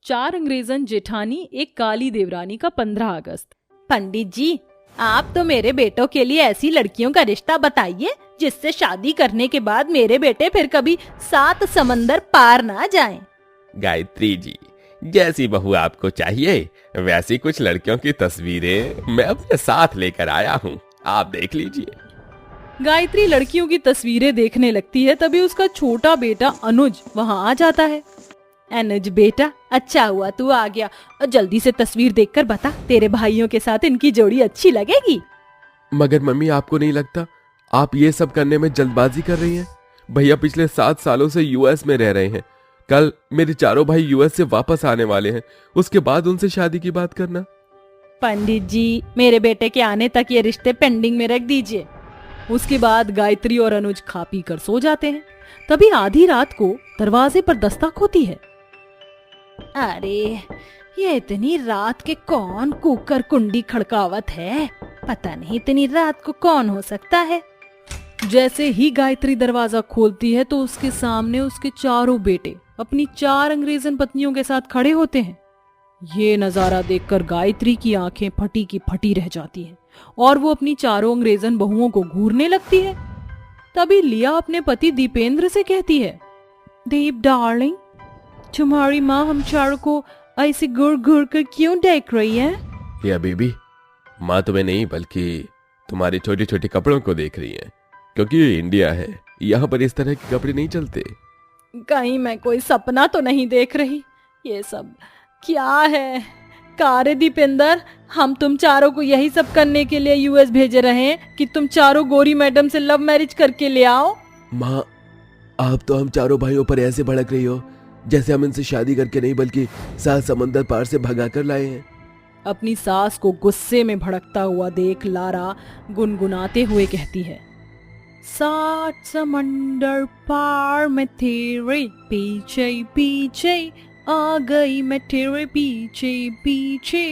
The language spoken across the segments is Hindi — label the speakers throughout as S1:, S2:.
S1: चार अंग्रेजन जेठानी एक काली देवरानी का 15 अगस्त।
S2: पंडित जी, आप तो मेरे बेटों के लिए ऐसी लड़कियों का रिश्ता बताइए जिससे शादी करने के बाद मेरे बेटे फिर कभी 7 समंदर पार ना जाएं।
S3: गायत्री जी, जैसी बहू आपको चाहिए वैसी कुछ लड़कियों की तस्वीरें मैं अपने साथ लेकर आया हूँ, आप देख लीजिए।
S1: गायत्री लड़कियों की तस्वीरें देखने लगती है, तभी उसका छोटा बेटा अनुज वहाँ आ जाता है।
S2: अनुज बेटा, अच्छा हुआ तू आ गया। जल्दी से तस्वीर देखकर बता, तेरे भाइयों के साथ इनकी जोड़ी अच्छी लगेगी।
S4: मगर मम्मी, आपको नहीं लगता आप ये सब करने में जल्दबाजी कर रही हैं? भैया पिछले 7 सालों से यूएस में रह रहे हैं। कल मेरे चारों भाई यूएस से वापस आने वाले हैं, उसके बाद उनसे शादी की बात करना।
S2: पंडित जी, मेरे बेटे के आने तक ये रिश्ते पेंडिंग में रख दीजिए।
S1: उसके बाद गायत्री और अनुज खा पी कर सो जाते हैं। तभी आधी रात को दरवाजे पर दस्तक होती है।
S2: अरे, ये इतनी रात के कौन कुकर कुंडी खड़कावत है? पता नहीं इतनी रात को कौन हो सकता है।
S1: जैसे ही गायत्री दरवाजा खोलती है तो उसके सामने उसके चारों बेटे अपनी 4 अंग्रेजन पत्नियों के साथ खड़े होते हैं। ये नजारा देखकर गायत्री की आंखें फटी की फटी रह जाती हैं और वो अपनी चारों अंग्रेजन बहुओं को घूरने लगती है। तभी लिया अपने पति दीपेंद्र से कहती है,
S2: दीप डार्लिंग, तुम्हारी माँ हम चारों को ऐसे घूर घूर कर क्यों देख रही है?
S4: या बीबी, माँ तुम्हें नहीं बल्कि तुम्हारे छोटे छोटे कपड़ों को देख रही है, क्योंकि ये इंडिया है, यहाँ पर इस तरह के कपड़े नहीं चलते।
S2: कहीं मैं कोई सपना तो नहीं देख रही? ये सब क्या है? कारे दीपेंद्र, हम तुम चारों को यही सब करने के लिए यूएस भेजे रहे हैं कि तुम चारों गोरी मैडम से लव मैरिज करके ले आओ।
S4: माँ, आप तो हम चारों भाइयों पर ऐसे भड़क रही हो जैसे हम इनसे शादी करके नहीं बल्कि 7 समंदर पार से भगा कर लाए हैं।
S1: अपनी सास को गुस्से में भड़कता हुआ देख लारा गुनगुनाते हुए कहती है,
S2: 7 समंदर पार में तेरे पीछे पीछे आ गई, मैं तेरे पीछे पीछे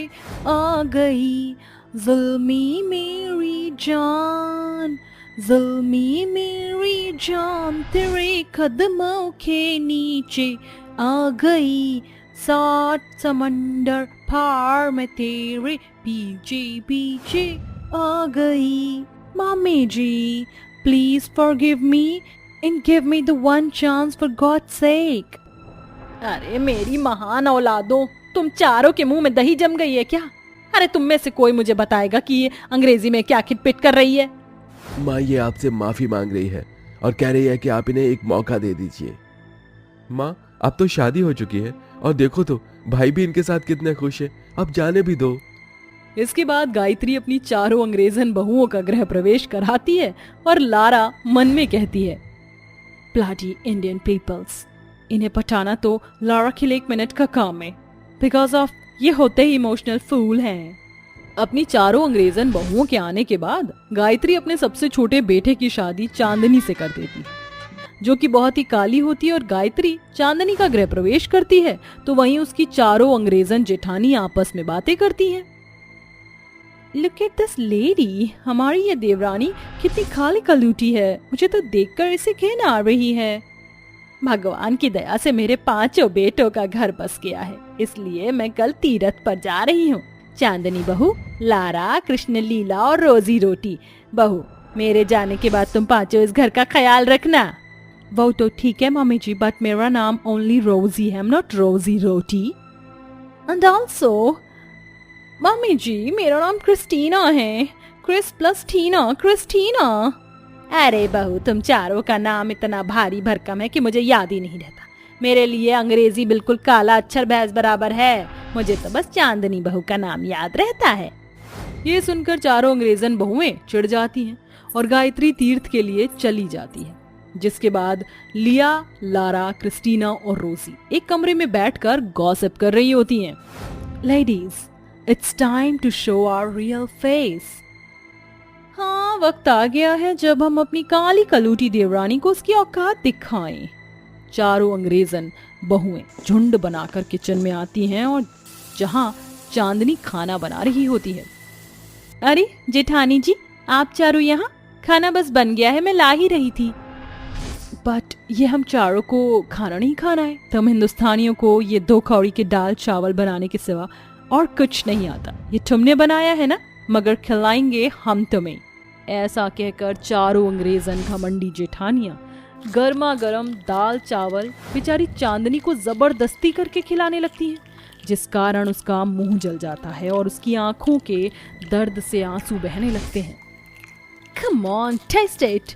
S2: आ गई। जुल्मी मेरी जान, जुल्मी मेरी जान, तेरे कदमों के नीचे आ गई। 7 समंदर पार में तेरे पीछे पीछे आ गई। Mummy ji, please forgive me and give me the one chance for God's sake। अरे मेरी महान औलादों, तुम चारों के मुंह में दही जम गई है क्या? अरे तुम में से कोई मुझे बताएगा कि ये अंग्रेजी में क्या खिटपिट कर रही है?
S4: माँ, ये आपसे माफी मांग रही है और कह रही है कि आप इन्हें एक मौका दे दीजिए। माँ, अब तो शादी हो चुकी है और देखो तो भाई भी इनके साथ कितने खुश है, अब जाने भी दो।
S1: इसके बाद गायत्री अपनी चारों अंग्रेजन बहुओं का गृह प्रवेश कराती है और लारा मन में कहती है,
S2: ब्लडी इंडियन पीपल्स, इन्हें पटाना तो लारा के लिए 1 मिनट का काम है, बिकॉज ऑफ ये होते ही इमोशनल फूल हैं।
S1: अपनी चारों अंग्रेजन बहुओं के आने के बाद गायत्री अपने सबसे छोटे बेटे की शादी चांदनी से कर देती, जो कि बहुत ही काली होती है। और गायत्री चांदनी का गृह प्रवेश करती है तो वहीं उसकी चारों अंग्रेजन जेठानी आपस में बातें करती हैं।
S2: Look at this lady, हमारी ये देवरानी कितनी खाली कलूटी है, मुझे तो देखकर इसे घिन आ रही है। भगवान की दया से मेरे 5 बेटों का घर बस गया है, इसलिए मैं कल तीरथ पर जा रही हूँ। चांदनी बहू, लारा, कृष्ण लीला और रोजी रोटी बहू, मेरे जाने के बाद तुम 5 इस घर का ख्याल रखना। वो तो ठीक है मम्मी जी, बट मेरा नाम ओनली रोजी है, नॉट रोजी रोटी। एंड ऑल्सो मम्मी जी, मेरा नाम क्रिस्टीना है, क्रिस प्लस टीना, क्रिस्टीना। अरे बहू, तुम चारों का नाम इतना भारी भरकम है कि मुझे याद ही नहीं रहता। मेरे लिए अंग्रेजी बिल्कुल काला अक्षर भैंस बराबर है, मुझे तो बस चांदनी बहू का नाम याद रहता है।
S1: ये सुनकर चारों अंग्रेजन बहुएं चिढ़ जाती हैं और गायत्री तीर्थ के लिए चली जाती है। जिसके बाद लिया, लारा, क्रिस्टीना और रोजी एक कमरे में बैठकर गॉसिप कर रही होती हैं।
S2: Ladies, it's time to show our real face.
S1: हाँ, वक्त आ गया है जब हम अपनी काली कलूटी देवरानी को उसकी औकात दिखाएं। चारों अंग्रेजन बहुएं झुंड बनाकर किचन में आती हैं और जहां चांदनी खाना बना रही होती है।
S2: अरे जेठानी जी, आप चारों यहाँ? खाना बस बन गया है, मैं ला ही रही थी। बट ये हम चारों को खाना नहीं खाना है। तुम हिंदुस्तानियों को ये 2 कौड़ी के दाल चावल बनाने के सिवा और कुछ नहीं आता। ये तुमने बनाया है ना, मगर खिलाएंगे हम तुम्हें।
S1: ऐसा कहकर चारों अंग्रेजन घमंडी जेठानियां गर्मा गर्म दाल चावल बेचारी चांदनी को जबरदस्ती करके खिलाने लगती हैं, जिस कारण उसका मुंह जल जाता है और उसकी आंखों के दर्द से आंसू बहने लगते हैं।
S2: Come on, taste it.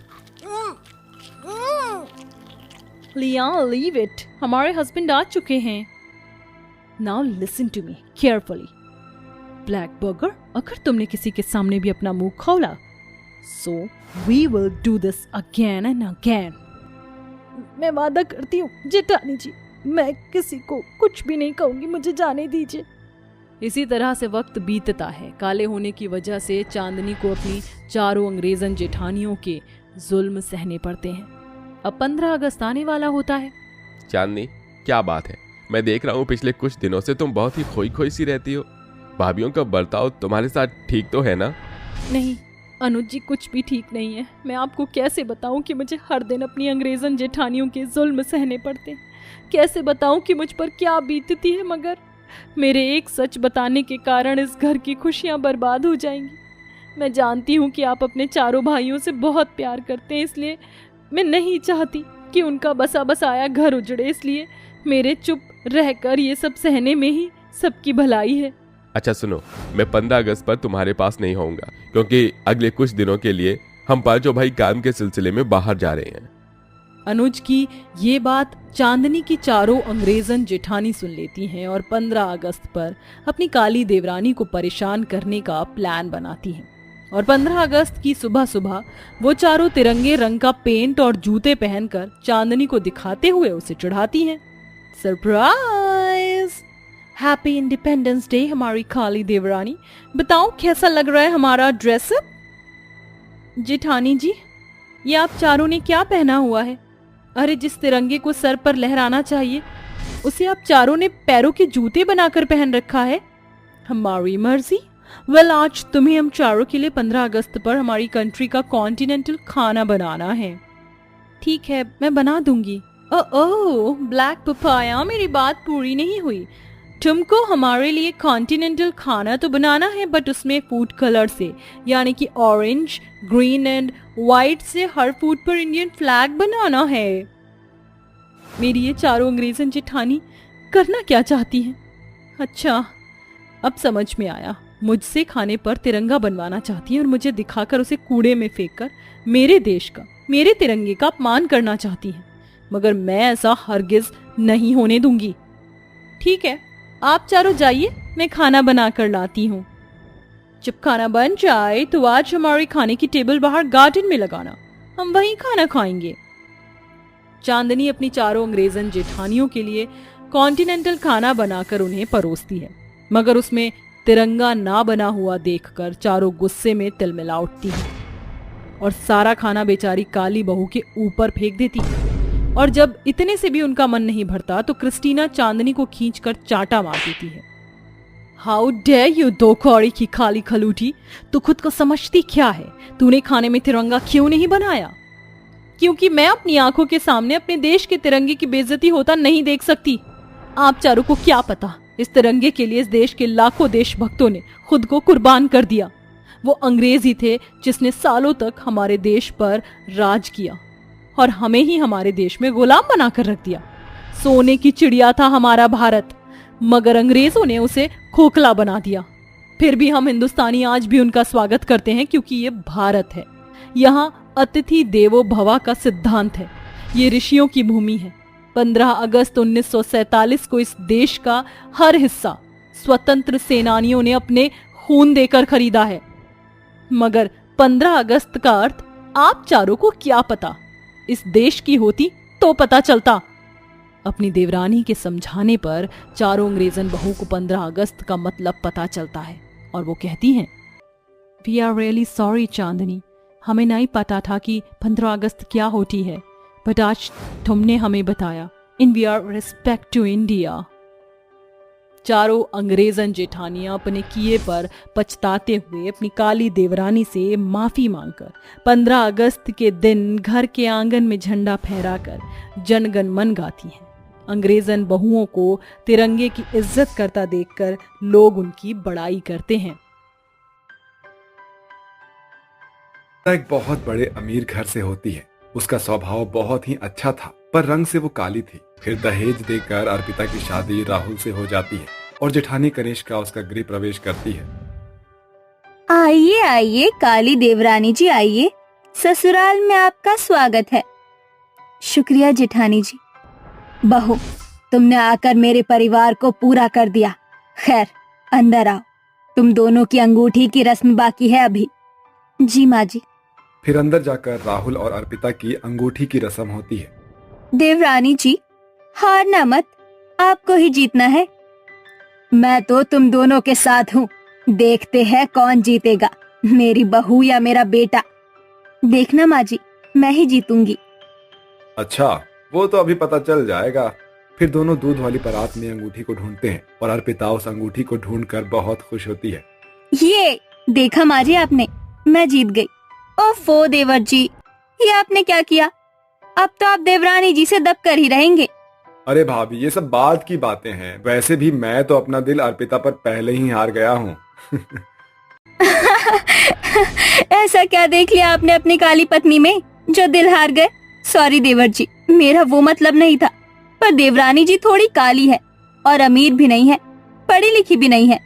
S1: लिया, लीव इट, हमारे हस्बैंड आ चुके हैं। Now listen to me carefully. Black burger, अगर तुमने किसी के सामने भी अपना मुंह खोला, so we will do this again and again.
S2: मैं वादा करती हूँ जेठानी जी, मैं किसी को कुछ भी नहीं कहूंगी, मुझे जाने दीजिए।
S1: इसी तरह से वक्त बीतता है। काले होने की वजह से चांदनी को अपनी चारों अंग्रेजन जेठानियों के जुल्म सहने पड़ते हैं। अब 15 अगस्त आने वाला होता है।
S4: चांदनी, क्या बात है, मैं देख रहा हूँ पिछले कुछ दिनों से तुम बहुत ही खोई खोई सी रहती हो। भाभीयों का बर्ताव तुम्हारे साथ ठीक तो है ना?
S1: नहीं अनुज जी, कुछ भी ठीक नहीं है। मैं आपको कैसे बताऊं कि मुझे हर दिन अपनी अंग्रेजन जेठानियों के जुल्म सहने पड़ते हैं। कैसे बताऊं कि मुझ पर क्या बीतती है, मगर मेरे एक सच बताने के कारण इस घर की खुशियां बर्बाद हो जाएंगी। मैं जानती हूं कि आप अपने चारों भाइयों से बहुत प्यार करते हैं, इसलिए मैं नहीं चाहती कि उनका बसा बसाया घर उजड़े। इसलिए मेरे चुप रहकर ये सब सहने में ही सबकी भलाई है।
S4: अच्छा सुनो, मैं 15 अगस्त पर तुम्हारे पास नहीं होऊंगा, क्योंकि अगले कुछ दिनों के लिए हम पांचों भाई काम के सिलसिले में बाहर जा रहे हैं।
S1: अनुज की ये बात चांदनी की चारों अंग्रेजन जेठानी सुन लेती हैं और 15 अगस्त पर अपनी काली देवरानी को परेशान करने का प्लान बनाती हैं। और 15 अगस्त की सुबह सुबह वो चारों तिरंगे रंग का पेंट और जूते पहनकर चांदनी को दिखाते हुए उसे चिढ़ाती हैं। सरप्राइज! हैप्पी इंडिपेंडेंस डे हमारी काली देवरानी, बताओ कैसा लग रहा है हमारा ड्रेसअप?
S2: जेठानी जी, ये आप चारों ने क्या पहना हुआ है? अरे जिस तिरंगे को सर पर लहराना चाहिए उसे आप चारों ने पैरों के जूते बनाकर पहन रखा है।
S1: हमारी मर्जी। वेल, आज तुम्हें हम चारों के लिए 15 अगस्त पर हमारी कंट्री का कॉन्टिनेंटल खाना बनाना है।
S2: ठीक है, मैं बना दूंगी। ओह ब्लैक पपाया, मेरी बात पूरी नहीं हुई। तुमको हमारे लिए कॉन्टिनेंटल खाना तो बनाना है, बट उसमें फूड कलर से, यानी कि ऑरेंज, ग्रीन एंड व्हाइट से हर फूड पर इंडियन फ्लैग बनाना है।
S1: मेरी ये चारों अंग्रेजन जेठानी करना क्या चाहती हैं? अच्छा, अब समझ में आया। मुझसे खाने पर तिरंगा बनवाना चाहती हैं और मुझे दिखाकर उसे कूड़े में फेंककर मेरे देश का, मेरे तिरंगे का अपमान करना चाहती हैं। मगर मैं ऐसा हरगिज नहीं होने दूंगी।
S2: ठीक है, आप चारों जाइए, मैं खाना बना कर लाती हूँ।
S1: जब खाना बन जाए तो आज हमारी खाने की टेबल बाहर गार्डन में लगाना, हम वहीं खाना खाएंगे। चांदनी अपनी चारों अंग्रेजन जेठानियों के लिए कॉन्टिनेंटल खाना बनाकर उन्हें परोसती है, मगर उसमें तिरंगा ना बना हुआ देखकर चारों गुस्से में तिलमिला उठती हैं और सारा खाना बेचारी काली बहू के ऊपर फेंक देती है। और जब इतने से भी उनका मन नहीं भरता तो क्रिस्टीना चांदनी को खींचकर चांटा मार देती है। हाउ डेयर यू, 2 कौड़ी की खाली खलूटी, तू खुद को समझती क्या है? तूने खाने में तिरंगा क्यों नहीं बनाया?
S2: क्योंकि मैं अपनी आंखों के सामने अपने देश के तिरंगे की बेइज्जती होता नहीं देख सकती। आप चारों को क्या पता, इस तिरंगे के लिए इस देश के लाखों देशभक्तों ने खुद को कुर्बान कर दिया। वो अंग्रेज ही थे जिसने सालों तक हमारे देश पर राज किया और हमें ही हमारे देश में गुलाम बनाकर रख दिया। सोने की चिड़िया था हमारा भारत, मगर अंग्रेजों ने उसे खोखला बना दिया। फिर भी हम हिंदुस्तानी आज भी उनका स्वागत करते हैं, क्योंकि ये भारत है। यहाँ अतिथि देवो भवा का सिद्धांत है। ये ऋषियों की भूमि है। 15 अगस्त 1947 को इस देश का हर हिस्सा स्वतंत्र सेनानियों ने अपने खून देकर खरीदा है। मगर 15 अगस्त का अर्थ आप चारों को क्या पता? इस देश की होती तो पता चलता। अपनी देवरानी के समझाने पर चारों अंग्रेजन बहू को 15 अगस्त का मतलब पता चलता है और वो कहती हैं, वी आर रियली सॉरी चांदनी, हमें नहीं पता था कि 15 अगस्त क्या होती है, बट आज तुमने हमें बताया। In we are respect to India.
S1: चारों अंग्रेजन जेठानियां अपने किए पर पछताते हुए अपनी काली देवरानी से माफी मांगकर 15 अगस्त के दिन घर के आंगन में झंडा फहराकर जनगण मन गाती हैं। अंग्रेजन बहुओं को तिरंगे की इज्जत करता देखकर लोग उनकी बड़ाई करते हैं।
S5: एक बहुत बड़े अमीर घर से होती है। उसका स्वभाव बहुत ही अच्छा था, पर रंग से वो काली थी। फिर दहेज देकर अर्पिता की शादी राहुल से हो जाती है और जेठानी कनिष्का उसका गृह प्रवेश करती है।
S6: आइए आइए काली देवरानी जी, आइए, ससुराल में आपका स्वागत है। शुक्रिया जेठानी जी। बहू, तुमने आकर मेरे परिवार को पूरा कर दिया। खैर, अंदर आओ, तुम दोनों की अंगूठी की रस्म बाकी है अभी। जी माँ जी।
S5: फिर अंदर जाकर राहुल और अर्पिता की अंगूठी की रस्म होती है।
S6: देवरानी जी, हारना मत, आपको ही जीतना है। मैं तो तुम दोनों के साथ हूँ, देखते हैं कौन जीतेगा, मेरी बहू या मेरा बेटा। देखना माँ जी, मैं ही जीतूंगी।
S5: अच्छा, वो तो अभी पता चल जाएगा। फिर दोनों दूध वाली परात में अंगूठी को ढूंढते हैं और अर्पिता उस अंगूठी को ढूंढकर बहुत खुश होती है।
S6: ये देखा माँ जी आपने, मैं जीत गई। ओफो देवर जी, ये आपने क्या किया? अब तो आप देवरानी जी से दबकर ही रहेंगे।
S5: अरे भाभी, ये सब बात की बातें हैं। वैसे भी मैं तो अपना दिल अर्पिता पर पहले ही हार गया हूँ।
S6: ऐसा क्या देख लिया आपने अपनी काली पत्नी में जो दिल हार गए? सॉरी देवर जी, मेरा वो मतलब नहीं था। पर देवरानी जी थोड़ी काली है और अमीर भी नहीं है, पढ़ी लिखी भी नहीं है।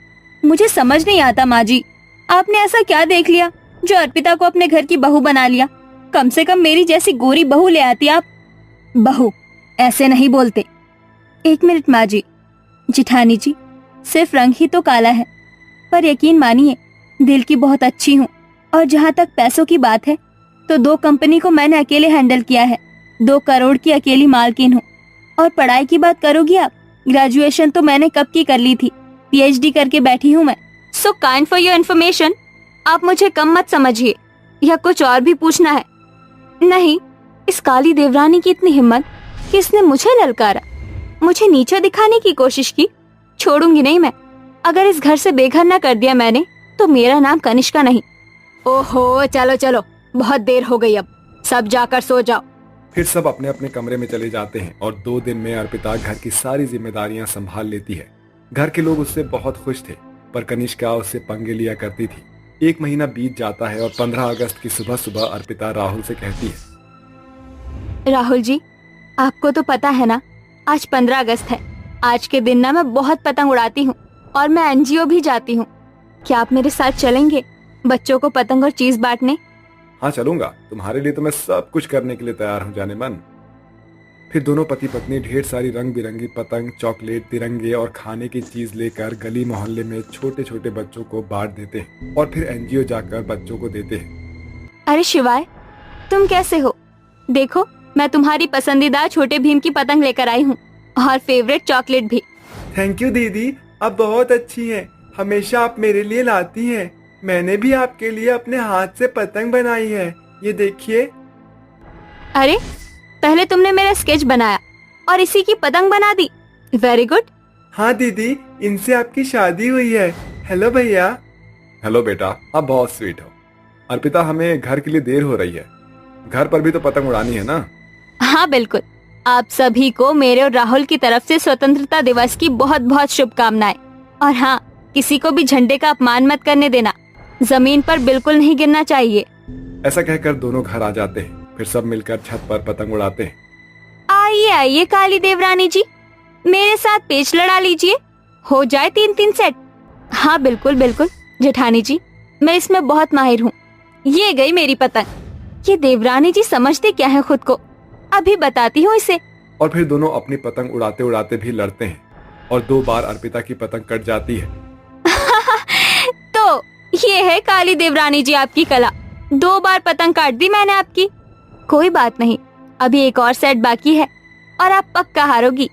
S6: मुझे समझ नहीं आता माँ जी, आपने ऐसा क्या देख लिया जो अर्पिता को अपने घर की बहू बना लिया? कम से कम मेरी जैसी गोरी बहू ले आती आप। बहू ऐसे नहीं बोलते। एक मिनट माँ जी। जेठानी जी, सिर्फ रंग ही तो काला है, पर यकीन मानिए दिल की बहुत अच्छी हूँ। और जहाँ तक पैसों की बात है तो 2 कंपनी को मैंने अकेले हैंडल किया है। 2 करोड़ की अकेली मालकिन हूँ। और पढ़ाई की बात करोगी आप, ग्रेजुएशन तो मैंने कब की कर ली थी, PhD करके बैठी हूँ मैं। So kind for your information, आप मुझे कम मत समझिए या कुछ और भी पूछना है। नहीं, इस काली देवरानी की इतनी हिम्मत कि इसने मुझे ललकारा, मुझे नीचा दिखाने की कोशिश की। छोड़ूंगी नहीं मैं। अगर इस घर से बेघर न कर दिया मैंने तो मेरा नाम कनिष्का नहीं। ओहो, चलो चलो, बहुत देर हो गई, अब सब जाकर सो जाओ।
S5: फिर सब अपने अपने कमरे में चले जाते हैं और 2 दिन में अर्पिता घर की सारी जिम्मेदारियां संभाल लेती है। घर के लोग उससे बहुत खुश थे, पर कनिष्का उससे पंगे लिया करती थी। 1 महीना बीत जाता है और 15 अगस्त की सुबह सुबह अर्पिता राहुल से कहती है,
S6: राहुल जी, आपको तो पता है ना, आज 15 अगस्त है। आज के दिन ना मैं बहुत पतंग उड़ाती हूँ और मैं NGO भी जाती हूँ। क्या आप मेरे साथ चलेंगे बच्चों को पतंग और चीज बांटने?
S5: हाँ चलूंगा, तुम्हारे लिए तो मैं सब कुछ करने के लिए तैयार हूँ जाने मन। फिर दोनों पति पत्नी ढेर सारी रंग बिरंगी पतंग, चॉकलेट, तिरंगे और खाने की चीज लेकर गली मोहल्ले में छोटे छोटे बच्चों को बांट देते हैं और फिर NGO जाकर बच्चों को देते हैं।
S6: अरे शिवाय, तुम कैसे हो? देखो, मैं तुम्हारी पसंदीदा छोटे भीम की पतंग लेकर आई हूँ और फेवरेट चॉकलेट भी।
S7: थैंक यू दीदी, आप बहुत अच्छी हैं। हमेशा आप मेरे लिए लाती हैं। मैंने भी आपके लिए अपने हाथ से पतंग बनाई है, ये देखिए।
S6: अरे, पहले तुमने मेरा स्केच बनाया और इसी की पतंग बना दी। Very good.
S7: हाँ दीदी, इनसे आपकी शादी हुई है। हेलो भैया।
S5: हेलो बेटा, आप बहुत स्वीट हो। अर्पिता, हमें घर के लिए देर हो रही है, घर पर भी तो पतंग उड़ानी है ना?
S6: हाँ बिल्कुल। आप सभी को मेरे और राहुल की तरफ से स्वतंत्रता दिवस की बहुत बहुत शुभकामनाएं। और हाँ, किसी को भी झंडे का अपमान मत करने देना, जमीन पर बिल्कुल नहीं गिरना चाहिए।
S5: ऐसा कहकर दोनों घर आ जाते हैं। फिर सब मिलकर छत पर पतंग उड़ाते हैं।
S6: आइए आइए काली देवरानी जी, मेरे साथ पेच लड़ा लीजिए, हो जाए 3-3 सेट। हाँ बिल्कुल बिल्कुल जेठानी जी, मैं इसमें बहुत माहिर हूँ। ये गई मेरी पतंग। ये देवरानी जी समझते क्या है खुद को, अभी बताती हूँ इसे।
S5: और फिर दोनों अपनी पतंग उड़ाते उड़ाते भी लड़ते हैं और 2 बार अर्पिता की पतंग कट जाती है।
S6: तो ये है काली देवरानी जी आपकी कला। 2 बार पतंग काट दी मैंने आपकी। कोई बात नहीं, अभी एक और सेट बाकी है और आप पक्का हारोगी।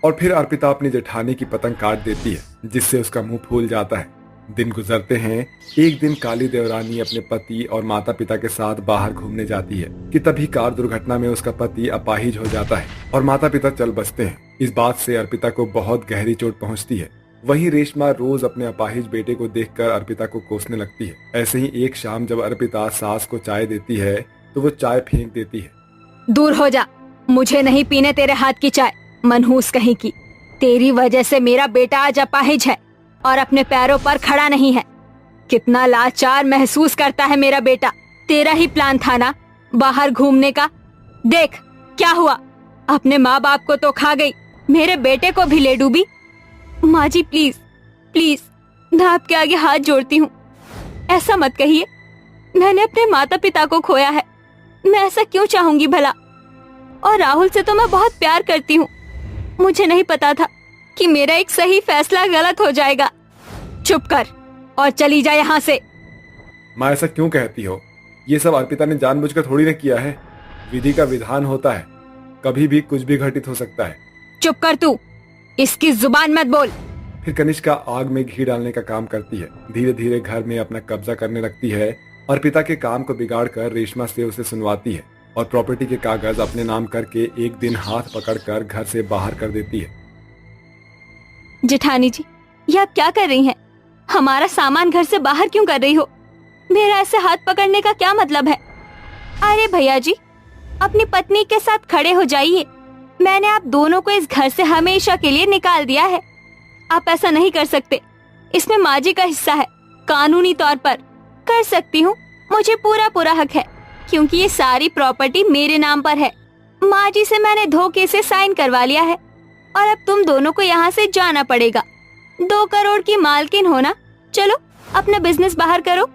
S5: और फिर अर्पिता अपनी जेठानी की पतंग काट देती है, जिससे उसका मुंह फूल जाता है। दिन गुजरते हैं। एक दिन काली देवरानी अपने पति और माता पिता के साथ बाहर घूमने जाती है कि तभी कार दुर्घटना में उसका पति अपाहिज हो जाता है और माता पिता चल बसते हैं। इस बात से अर्पिता को बहुत गहरी चोट पहुंचती है। वहीं रेशमा रोज अपने अपाहिज बेटे को देखकर अर्पिता को कोसने लगती है। ऐसे ही एक शाम जब अर्पिता सास को चाय देती है तो वो चाय फेंक देती है।
S6: दूर हो जा, मुझे नहीं पीने तेरे हाथ की चाय, मनहूस कहीं की। तेरी वजह से मेरा बेटा आज अपाहिज है और अपने पैरों पर खड़ा नहीं है। कितना लाचार महसूस करता है मेरा बेटा। तेरा ही प्लान था ना बाहर घूमने का, देख क्या हुआ। अपने माँ बाप को तो खा गई, मेरे बेटे को भी ले डूबी। माँ जी प्लीज प्लीज, मैं आपके आगे हाथ जोड़ती हूँ, ऐसा मत कहिए। मैंने अपने माता पिता को खोया है, मैं ऐसा क्यों चाहूंगी भला। और राहुल से तो मैं बहुत प्यार करती हूँ। मुझे नहीं पता था कि मेरा एक सही फैसला गलत हो जाएगा। चुप कर और चली जा यहाँ से।
S5: माँ ऐसा क्यों कहती हो? ये सब अर्पिता ने जानबूझकर थोड़ी ना किया है। विधि का विधान होता है, कभी भी कुछ भी घटित हो सकता है।
S6: चुप कर तू, इसकी जुबान मत बोल।
S5: फिर कनिष्का आग में घी डालने का काम करती है। धीरे धीरे घर में अपना कब्जा करने लगती है। अर्पिता के काम को बिगाड़ कर रेशमा से उसे सुनवाती है और प्रॉपर्टी के कागज अपने नाम करके एक दिन हाथ पकड़कर घर से बाहर कर देती है।
S6: जेठानी जी, ये आप क्या कर रही हैं? हमारा सामान घर से बाहर क्यों कर रही हो? मेरा ऐसे हाथ पकड़ने का क्या मतलब है? अरे भैया जी, अपनी पत्नी के साथ खड़े हो जाइए। मैंने आप दोनों को इस घर से हमेशा के लिए निकाल दिया है। आप ऐसा नहीं कर सकते, इसमें माँ जी का हिस्सा है। कानूनी तौर पर कर सकती हूँ, मुझे पूरा पूरा हक है, क्योंकि ये सारी प्रॉपर्टी मेरे नाम पर है। माँ जी से मैंने धोखे से साइन करवा लिया है और अब तुम दोनों को यहाँ से जाना पड़ेगा। 2 करोड़ की मालकिन होना, चलो अपना बिजनेस बाहर करो।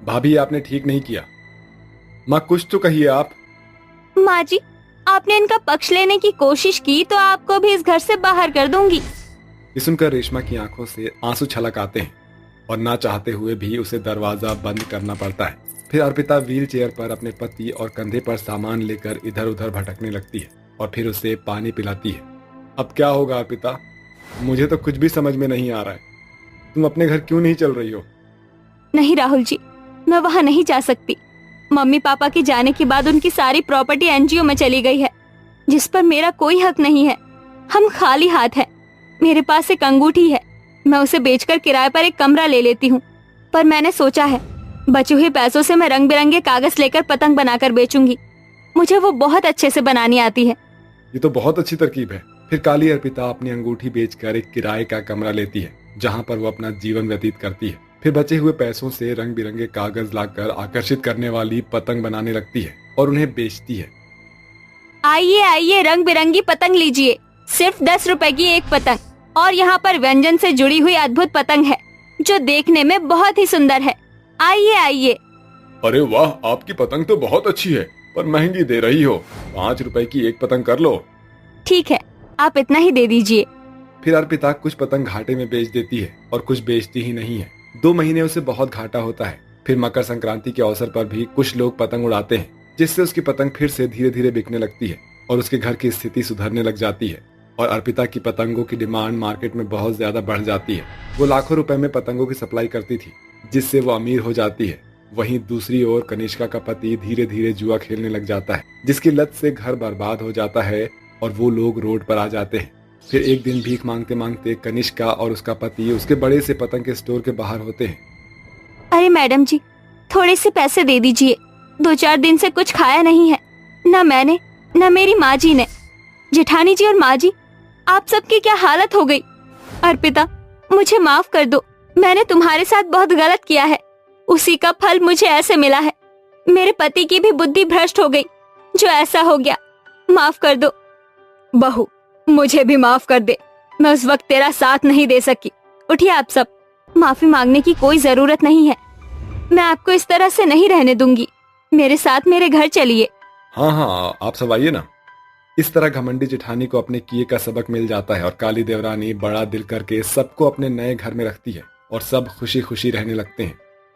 S5: भाभी आपने ठीक नहीं किया। माँ कुछ तो कहिए आप।
S6: माँ जी, आपने इनका पक्ष लेने की कोशिश की तो आपको भी इस घर से बाहर कर दूंगी।
S5: ये सुनकर रेशमा की आंखों से आंसू छलक आते हैं और ना चाहते हुए भी उसे दरवाजा बंद करना पड़ता है। फिर अर्पिता व्हील चेयर पर अपने पति और कंधे पर सामान लेकर इधर उधर भटकने लगती है और फिर उसे पानी पिलाती है। अब क्या होगा अर्पिता? मुझे तो कुछ भी समझ में नहीं आ रहा है। तुम अपने घर क्यों नहीं चल रही हो?
S6: नहीं राहुल जी, मैं वहाँ नहीं जा सकती। मम्मी पापा के जाने के बाद उनकी सारी प्रॉपर्टी एनजीओ में चली गई है, जिस पर मेरा कोई हक नहीं है। हम खाली हाथ हैं। मेरे पास एक अंगूठी है, मैं उसे बेचकर किराए पर एक कमरा ले लेती हूँ। पर मैंने सोचा है बचे हुए पैसों से मैं रंग बिरंगे कागज लेकर पतंग बनाकर बेचूंगी। मुझे वो बहुत अच्छे से बनानी आती है।
S5: ये तो बहुत अच्छी तरकीब है। फिर काली अर्पिता अपनी अंगूठी बेचकर एक किराए का कमरा लेती है, जहाँ पर वो अपना जीवन व्यतीत करती है। फिर बचे हुए पैसों से रंग बिरंगे कागज लाकर आकर्षित करने वाली पतंग बनाने लगती है और उन्हें बेचती है।
S6: आइए आइए, रंग बिरंगी पतंग लीजिए, सिर्फ 10 रुपए की एक पतंग। और यहाँ पर व्यंजन से जुड़ी हुई अद्भुत पतंग है, जो देखने में बहुत ही सुंदर है। आइए आइए।
S5: अरे वाह, आपकी पतंग तो बहुत अच्छी है, पर महंगी दे रही हो। 5 रुपए की एक पतंग कर लो।
S6: ठीक है, आप इतना ही दे दीजिए।
S5: फिर अर्पिता कुछ पतंग घाटे में बेच देती है और कुछ बेचती ही नहीं है। 2 महीने उसे बहुत घाटा होता है। फिर मकर संक्रांति के अवसर पर भी कुछ लोग पतंग उड़ाते हैं, जिससे उसकी पतंग फिर से धीरे धीरे बिकने लगती है और उसके घर की स्थिति सुधरने लग जाती है। और अर्पिता की पतंगों की डिमांड मार्केट में बहुत ज्यादा बढ़ जाती है। वो लाखों रुपए में पतंगों की सप्लाई करती थी, जिससे वो अमीर हो जाती है। वहीं दूसरी ओर कनिष्का का पति धीरे धीरे जुआ खेलने लग जाता है, जिसकी लत से घर बर्बाद हो जाता है और वो लोग रोड पर आ जाते हैं। फिर एक दिन भीख मांगते मांगते कनिष्का और उसका पति उसके बड़े से पतंग के स्टोर के बाहर होते हैं।
S6: अरे मैडम जी, थोड़े से पैसे दे दीजिए। 2-4 दिन से कुछ खाया नहीं है, न मैंने न मेरी माँ जी ने। जेठानी जी और माँ जी, आप सबकी क्या हालत हो गई। अर्पिता, मुझे माफ कर दो, मैंने तुम्हारे साथ बहुत गलत किया है। उसी का फल मुझे ऐसे मिला है। मेरे पति की भी बुद्धि भ्रष्ट हो गई, जो ऐसा हो गया। माफ कर दो। बहू, मुझे भी माफ कर दे, मैं उस वक्त तेरा साथ नहीं दे सकी। उठिए आप सब, माफी मांगने की कोई जरूरत नहीं है। मैं आपको इस तरह से नहीं रहने दूंगी। मेरे साथ मेरे घर चलिए।
S5: हाँ हाँ, आप सब आइए ना। इस तरह घमंडी जेठानी को अपने किए का सबक मिल जाता है और काली देवरानी बड़ा दिल करके सबको अपने नए घर में रखती है और सब खुशी खुशी रहने लगते हैं।